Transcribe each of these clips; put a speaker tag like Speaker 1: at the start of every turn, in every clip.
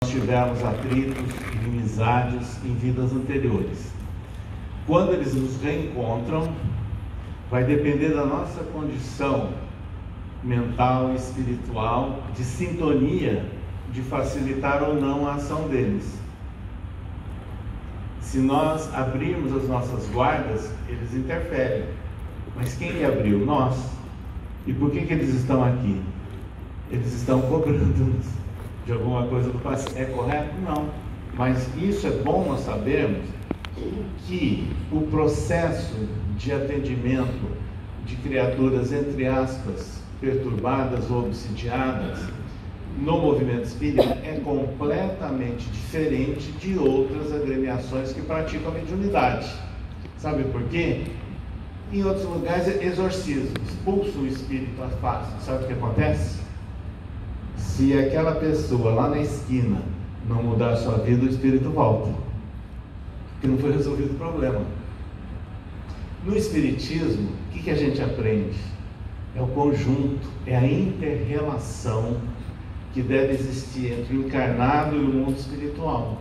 Speaker 1: tivemos atritos, inimizades em vidas anteriores. Quando eles nos reencontram, vai depender da nossa condição mental e espiritual, de sintonia, de facilitar ou não a ação deles. Se nós abrirmos as nossas guardas, eles interferem. Mas quem abriu? Nós. E por que eles estão aqui? Eles estão cobrando-nos de alguma coisa do passado. É correto? Não. Mas isso é bom nós sabermos que o processo de atendimento de criaturas, entre aspas, perturbadas ou obsidiadas, no movimento espírita é completamente diferente de outras agremiações que praticam a mediunidade. Sabe por quê? Em outros lugares é exorcismo, expulsa o espírito fácil. Sabe o que acontece? Se aquela pessoa lá na esquina não mudar a sua vida, o espírito volta, porque não foi resolvido o problema. No espiritismo, o que a gente aprende? É o conjunto, é a inter-relação que deve existir entre o encarnado e o mundo espiritual.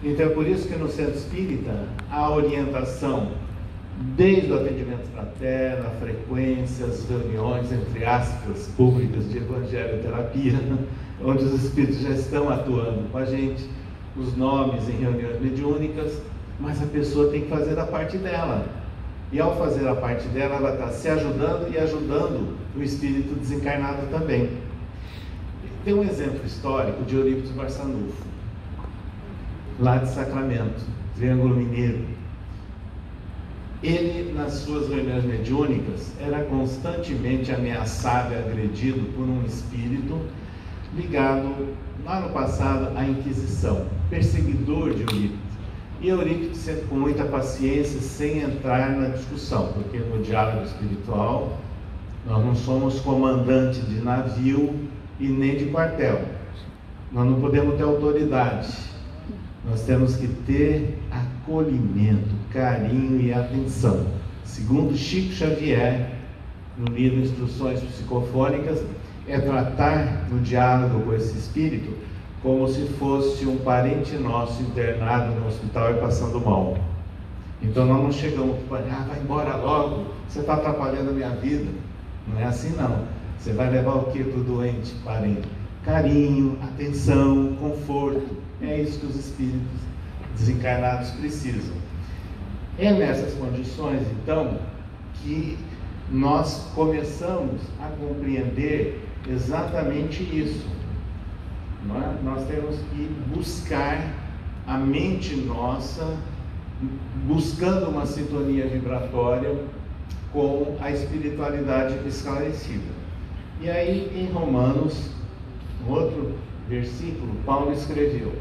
Speaker 1: Então é por isso que no centro espírita a orientação, desde o atendimento fraterno, a frequência, as reuniões, entre aspas, públicas de evangelioterapia, onde os espíritos já estão atuando com a gente, os nomes em reuniões mediúnicas, mas a pessoa tem que fazer a parte dela. E ao fazer a parte dela, ela está se ajudando e ajudando o espírito desencarnado também. Tem um exemplo histórico de Eurípides Barçanufo, lá de Sacramento, Triângulo Mineiro. Ele, nas suas reuniões mediúnicas, era constantemente ameaçado e agredido por um espírito ligado, lá no passado, à Inquisição, perseguidor de Eurípides. E Eurípides sempre com muita paciência, sem entrar na discussão, porque no diálogo espiritual nós não somos comandante de navio e nem de quartel. Nós não podemos ter autoridade. Nós temos que ter acolhimento, carinho e atenção. Segundo Chico Xavier, no livro Instruções Psicofônicas, é tratar no diálogo com esse espírito como se fosse um parente nosso internado no hospital e passando mal. Então nós não chegamos para vai embora logo, você está atrapalhando a minha vida. Não é assim não. Você vai levar o que do doente, parente? Carinho, atenção, conforto. É isso que os espíritos desencarnados precisam. É nessas condições, então, que nós começamos a compreender exatamente isso. Não é? Nós temos que buscar a mente nossa, buscando uma sintonia vibratória com a espiritualidade esclarecida. E aí, em Romanos, um outro versículo, Paulo escreveu: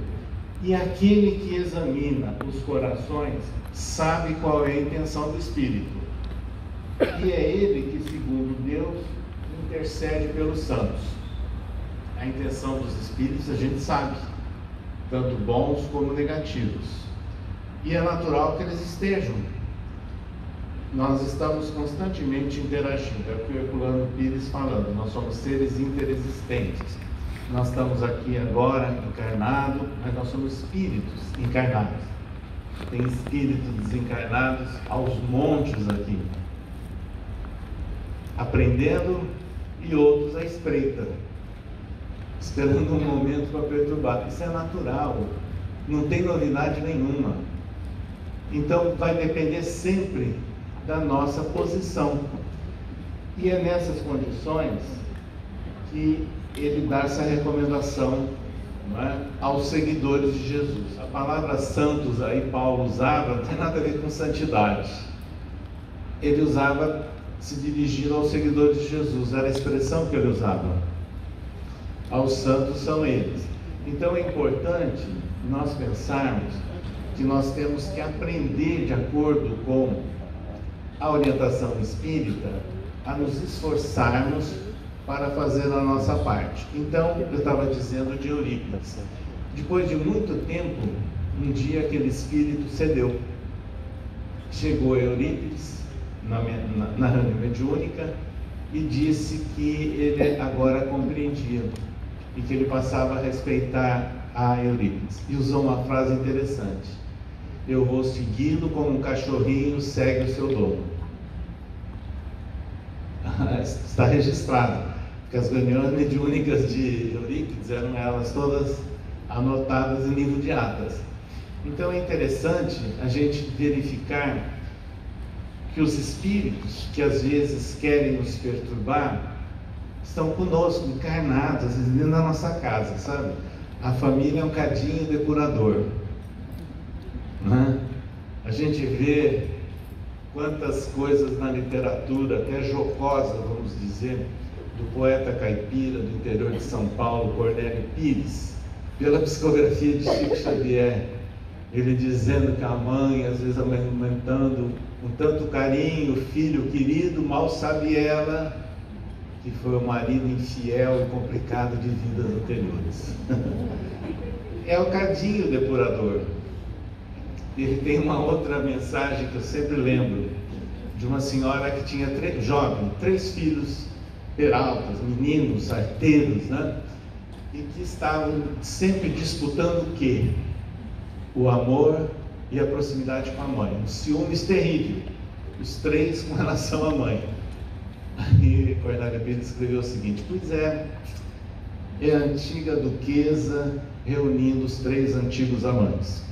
Speaker 1: e aquele que examina os corações sabe qual é a intenção do Espírito, e é ele que, segundo Deus, intercede pelos santos. A intenção dos Espíritos a gente sabe, tanto bons como negativos, e é natural que eles estejam. Nós estamos constantemente interagindo, é o que o Herculano Pires falando, nós somos seres interexistentes. Nós estamos aqui agora encarnados, mas nós somos espíritos encarnados. Tem espíritos desencarnados aos montes aqui, aprendendo, e outros à espreita, esperando um momento para perturbar. Isso é natural, não tem novidade nenhuma. Então vai depender sempre da nossa posição. E é nessas condições que ele dá essa recomendação, não é, aos seguidores de Jesus. A palavra santos aí Paulo usava não tem nada a ver com santidade. Ele usava se dirigindo aos seguidores de Jesus, era a expressão que ele usava. Aos santos são eles. Então é importante nós pensarmos que nós temos que aprender, de acordo com a orientação espírita, a nos esforçarmos para fazer a nossa parte. Então, eu estava dizendo de Eurípides. Depois de muito tempo, um dia aquele espírito cedeu. Chegou Eurípides na reunião mediúnica e disse que ele agora compreendia e que ele passava a respeitar a Eurípides e usou uma frase interessante: eu vou segui-lo como um cachorrinho segue o seu dono. Está registrado que as reuniões mediúnicas de Eurípides eram elas todas anotadas em livro de atas. Então é interessante a gente verificar que os espíritos que às vezes querem nos perturbar estão conosco, encarnados, dentro da nossa casa, sabe? A família é um cadinho depurador, né? A gente vê quantas coisas na literatura, até jocosa, vamos dizer, do poeta caipira do interior de São Paulo, Cornélio Pires, pela psicografia de Chico Xavier, ele dizendo que a mãe, às vezes amamentando com tanto carinho, o filho querido, mal sabe ela que foi o marido infiel e complicado de vidas anteriores. É o cadinho depurador. Ele tem uma outra mensagem que eu sempre lembro, de uma senhora que tinha três filhos peraltas, meninos, arteiros, né? E que estavam sempre disputando o quê? O amor e a proximidade com a mãe. Um ciúmes terrível, os três com relação à mãe. Aí Cornélio Pires escreveu o seguinte: pois é a antiga duquesa reunindo os três antigos amantes.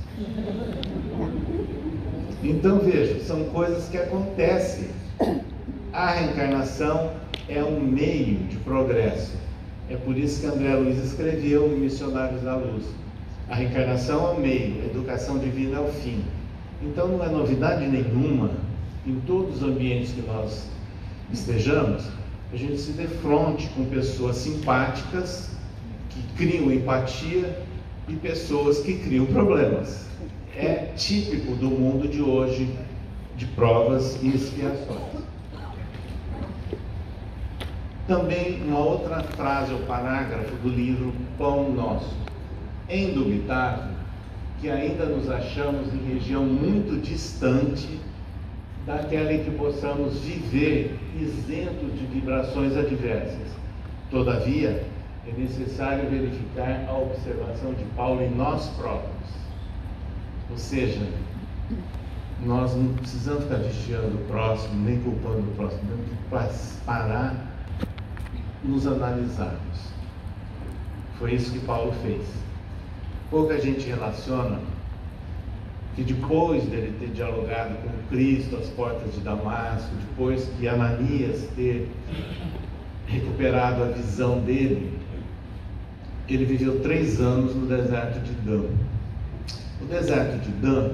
Speaker 1: Então veja, são coisas que acontecem. A reencarnação é um meio de progresso. É por isso que André Luiz escreveu em Missionários da Luz: a reencarnação é o meio, a educação divina é o fim. Então não é novidade nenhuma, em todos os ambientes que nós estejamos, a gente se defronte com pessoas simpáticas que criam empatia e pessoas que criam problemas. É típico do mundo de hoje, de provas e expiações. Também uma outra frase ou parágrafo do livro Pão Nosso: é indubitável que ainda nos achamos em região muito distante daquela em que possamos viver isento de vibrações adversas. Todavia, é necessário verificar a observação de Paulo em nós próprios. Ou seja, nós não precisamos ficar vigiando o próximo, nem culpando o próximo, temos que parar, nos analisarmos. Foi isso que Paulo fez. Pouca gente relaciona que depois dele ter dialogado com Cristo às portas de Damasco, depois que Ananias ter recuperado a visão dele, ele viveu 3 anos no deserto de Dan. O deserto de Dan,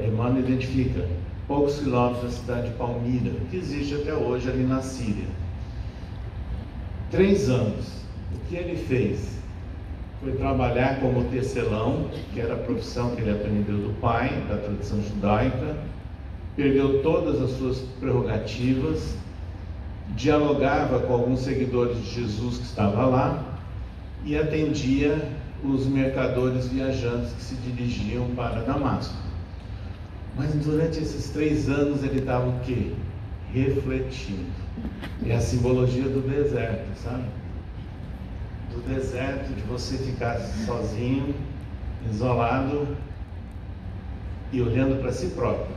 Speaker 1: Emmanuel identifica poucos quilômetros da cidade de Palmira, que existe até hoje ali na Síria. 3 anos. O que ele fez? Foi trabalhar como tecelão, que era a profissão que ele aprendeu do pai, da tradição judaica. Perdeu todas as suas prerrogativas, dialogava com alguns seguidores de Jesus que estavam lá e atendia os mercadores viajantes que se dirigiam para Damasco. Mas durante esses 3 anos ele estava o quê? Refletindo. É a simbologia do deserto, sabe? Do deserto, de você ficar sozinho, isolado e olhando para si próprio.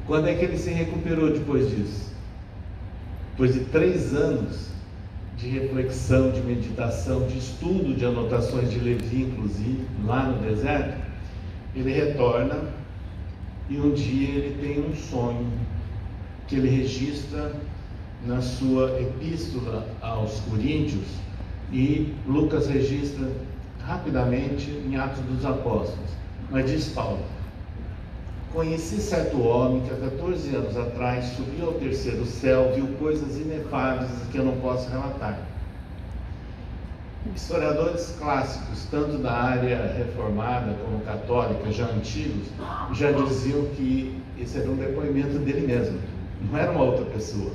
Speaker 1: Quando é que ele se recuperou depois disso? Depois de 3 anos de reflexão, de meditação, de estudo, de anotações de Levi, inclusive, lá no deserto, ele retorna e um dia ele tem um sonho que ele registra na sua epístola aos Coríntios, e Lucas registra rapidamente em Atos dos Apóstolos. Mas diz Paulo: conheci certo homem que há 14 anos atrás subiu ao 3º céu, viu coisas inefáveis que eu não posso relatar. Historiadores clássicos, tanto da área reformada como católica, já antigos, já diziam que esse era um depoimento dele mesmo, não era uma outra pessoa,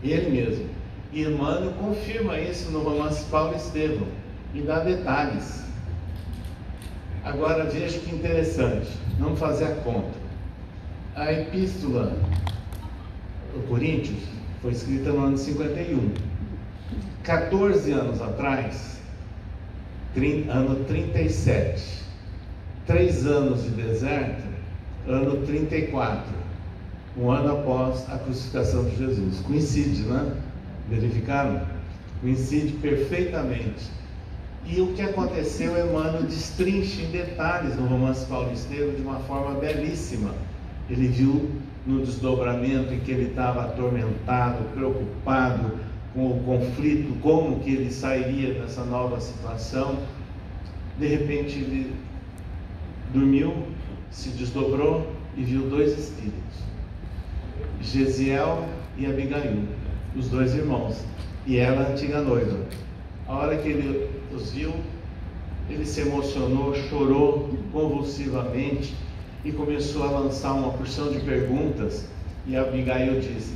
Speaker 1: ele mesmo. E Emmanuel confirma isso no romance Paulo e Estevão e dá detalhes. Agora veja que interessante, vamos fazer a conta. A epístola aos Coríntios foi escrita no ano 51. 14 anos atrás, ano 37. 3 anos de deserto, ano 34, um ano após a crucificação de Jesus. Coincide, né? Verificaram? Coincide perfeitamente. E o que aconteceu, Emmanuel destrincha em detalhes no Romance Paulisteiro de uma forma belíssima. Ele viu no desdobramento em que ele estava atormentado, preocupado com o conflito, como que ele sairia dessa nova situação. De repente ele dormiu, se desdobrou e viu 2 espíritos, Gesiel e Abigail, os 2 irmãos, e ela, a antiga noiva. A hora que ele os viu, ele se emocionou, chorou convulsivamente e começou a lançar uma porção de perguntas. E Abigail disse: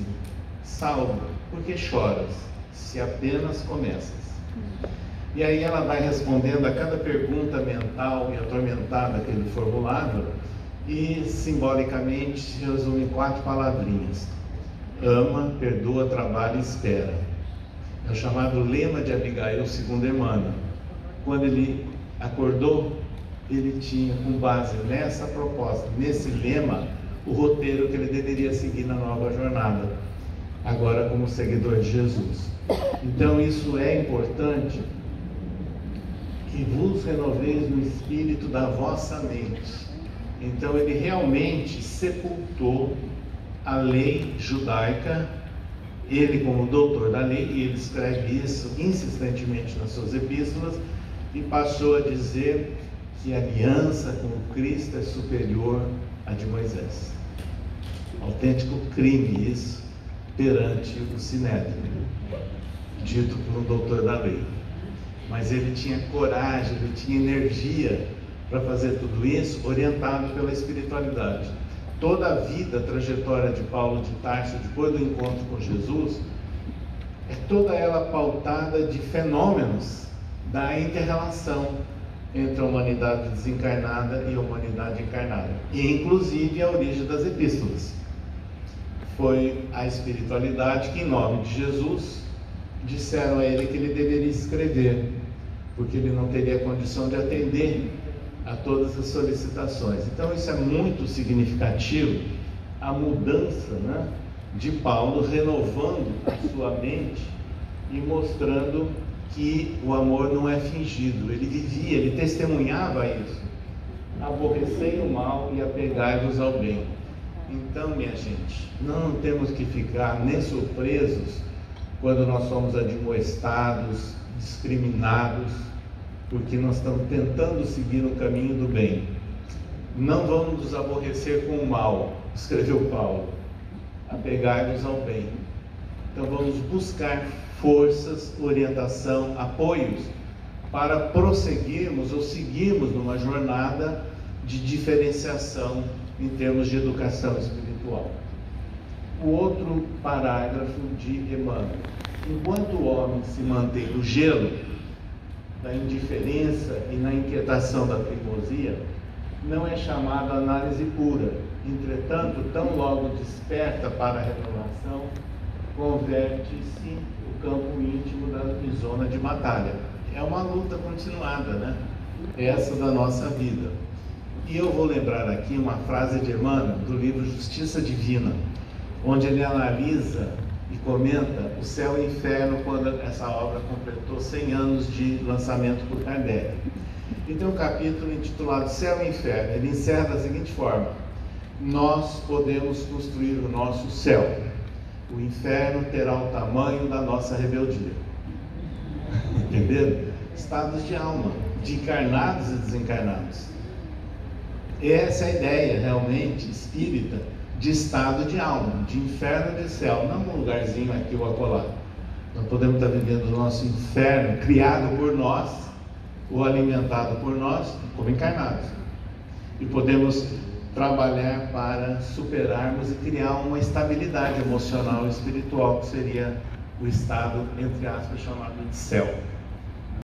Speaker 1: Saulo, por que choras, se apenas começas? E aí ela vai respondendo a cada pergunta mental e atormentada que ele formulava, e simbolicamente se resume em 4 palavrinhas: ama, perdoa, trabalha e espera. É o chamado lema de Abigail, segundo Emmanuel. Quando ele acordou, ele tinha, com base nessa proposta, nesse lema, o roteiro que ele deveria seguir na nova jornada, agora como seguidor de Jesus. Então isso é importante, que vos renoveis no espírito da vossa mente. Então ele realmente sepultou a lei judaica, ele como doutor da lei, e ele escreve isso insistentemente nas suas epístolas, e passou a dizer que a aliança com Cristo é superior à de Moisés. Autêntico crime isso perante o Sinédrio, dito por um doutor da lei. Mas ele tinha coragem, ele tinha energia para fazer tudo isso, orientado pela espiritualidade. Toda a vida, a trajetória de Paulo de Tarso, depois do encontro com Jesus, é toda ela pautada de fenômenos da inter-relação entre a humanidade desencarnada e a humanidade encarnada, e inclusive a origem das epístolas. Foi a espiritualidade que, em nome de Jesus, disseram a ele que ele deveria escrever, porque ele não teria condição de atender a todas as solicitações. Então isso é muito significativo, a mudança, né, de Paulo, renovando a sua mente e mostrando que o amor não é fingido. Ele vivia, ele testemunhava isso: aborrecei o mal e apegai-vos ao bem. Então, minha gente, não temos que ficar nem surpresos quando nós somos admoestados, discriminados, porque nós estamos tentando seguir no caminho do bem. Não vamos nos aborrecer com o mal, escreveu Paulo, apegai-vos ao bem. Então vamos buscar forças, orientação, apoios para prosseguirmos ou seguirmos numa jornada de diferenciação em termos de educação espiritual. O outro parágrafo de Emmanuel: enquanto o homem se mantém no gelo da indiferença e na inquietação da teimosia, não é chamado análise pura. Entretanto, tão logo desperta para a renovação, converte-se o campo íntimo da zona de batalha. É uma luta continuada, né? Essa da nossa vida. E eu vou lembrar aqui uma frase de Emmanuel, do livro Justiça Divina, onde ele analisa e comenta o céu e o inferno, quando essa obra completou 100 anos de lançamento por Kardec. E tem um capítulo intitulado Céu e Inferno. Ele encerra da seguinte forma: nós podemos construir o nosso céu, o inferno terá o tamanho da nossa rebeldia. Entenderam? Estados de alma, de encarnados e desencarnados. Essa é a ideia realmente espírita de estado de alma, de inferno e de céu, não um lugarzinho aqui ou acolá. Nós podemos estar vivendo o nosso inferno, criado por nós, ou alimentado por nós, como encarnados. E podemos trabalhar para superarmos e criar uma estabilidade emocional e espiritual, que seria o estado, entre aspas, chamado de céu.